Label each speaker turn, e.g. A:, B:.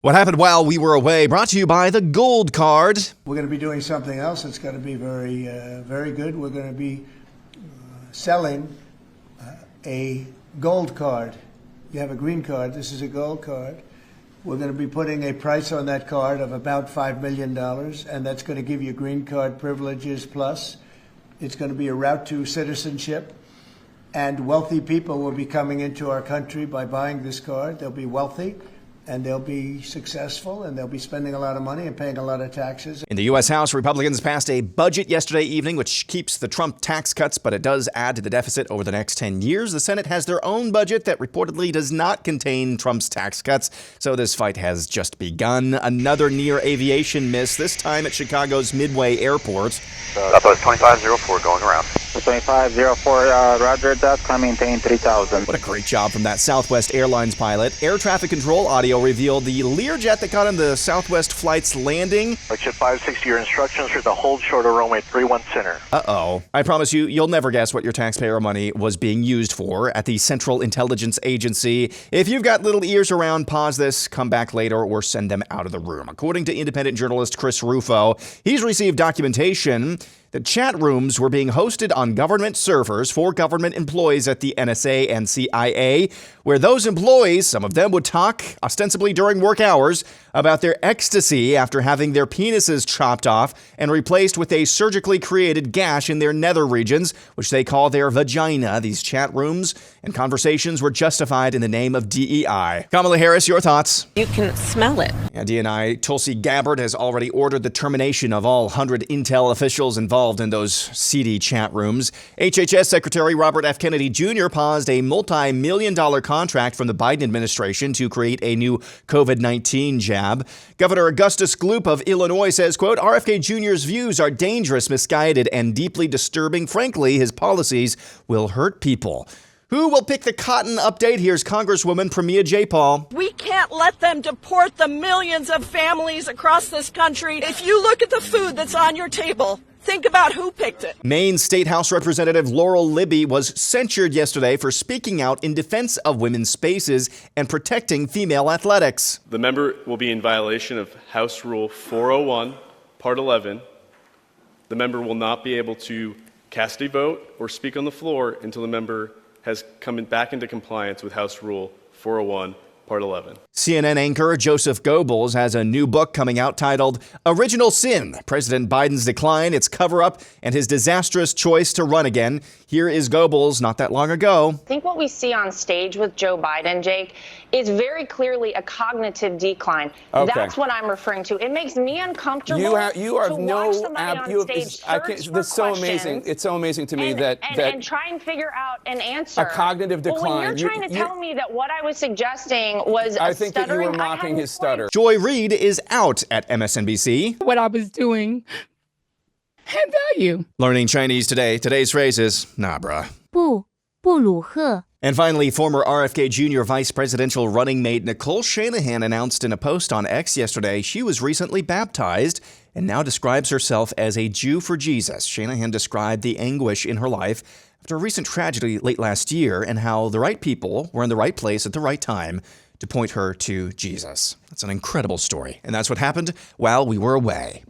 A: What happened while we were away, brought to you by the Gold Card.
B: We're going to be doing something else that's going to be very good. We're going to be selling a gold card. You have a green card. This is a gold card. We're going to be putting a price on that card of about $5 million, and that's going to give you green card privileges plus. It's going to be a route to citizenship, and wealthy people will be coming into our country by buying this card. They'll be wealthy, and they'll be successful, and they'll be spending a lot of money and paying a lot of taxes.
A: In the U.S. House, Republicans passed a budget yesterday evening, which keeps the Trump tax cuts, but it does add to the deficit over the next 10 years. The Senate has their own budget that reportedly does not contain Trump's tax cuts, so this fight has just begun. Another near aviation miss, this time at Chicago's Midway Airport.
C: Southwest 2504 going around.
D: 2504, roger that, can maintain 3000.
A: What a great job from that Southwest Airlines pilot. Air traffic control audio revealed the Learjet that got in the Southwest flight's landing.
C: Jet 560, your instructions for the hold short of runway 31 center.
A: Uh-oh. I promise you'll never guess what your taxpayer money was being used for at the Central Intelligence Agency. If you've got little ears around, pause this, come back later, or send them out of the room. According to independent journalist Chris Rufo, he's received documentation that chat rooms were being hosted on government servers for government employees at the NSA and CIA, where those employees, some of them would talk, ostensibly during work hours, about their ecstasy after having their penises chopped off and replaced with a surgically created gash in their nether regions, which they call their vagina. These chat rooms and conversations were justified in the name of DEI. Kamala Harris, your thoughts?
E: You can smell it.
A: And DNI Tulsi Gabbard has already ordered the termination of all 100 Intel officials involved in those seedy chat rooms. HHS Secretary Robert F. Kennedy Jr. paused a multi-million-dollar contract from the Biden administration to create a new COVID-19 jab. Governor Augustus Gloop of Illinois says, quote, RFK Jr.'s views are dangerous, misguided, and deeply disturbing. Frankly, his policies will hurt people. Who will pick the cotton update? Here's Congresswoman Pramila Jayapal.
F: We can't let them deport the millions of families across this country. If you look at the food that's on your table, think about who picked it.
A: Maine State House Representative Laurel Libby was censured yesterday for speaking out in defense of women's spaces and protecting female athletics.
G: The member will be in violation of House Rule 401, Part 11. The member will not be able to cast a vote or speak on the floor until the member has come back into compliance with House Rule 401, Part 11.
A: CNN anchor Joseph Goebbels has a new book coming out titled Original Sin, President Biden's Decline, Its Cover-Up, and His Disastrous Choice to Run Again. Here is Goebbels not that long ago.
H: I think what we see on stage with Joe Biden, Jake, is very clearly a cognitive decline.
I: Okay.
H: That's what I'm referring to. It makes me uncomfortable
I: you have
H: to
I: no
H: watch somebody on stage
I: that's so amazing. It's so amazing to me that
H: try and figure out an answer.
I: A cognitive decline.
H: Well, when you're trying to tell me that what I was suggesting was
I: I think that you were mocking his stutter.
A: Joy Reid is out at MSNBC.
J: What I was doing had value.
A: Learning Chinese today. Today's phrase is, nah, bruh.
K: 布鲁赫.
A: And finally, former RFK Jr. vice presidential running mate Nicole Shanahan announced in a post on X yesterday she was recently baptized and now describes herself as a Jew for Jesus. Shanahan described the anguish in her life after a recent tragedy late last year and how the right people were in the right place at the right time to point her to Jesus. That's an incredible story, and that's what happened while we were away.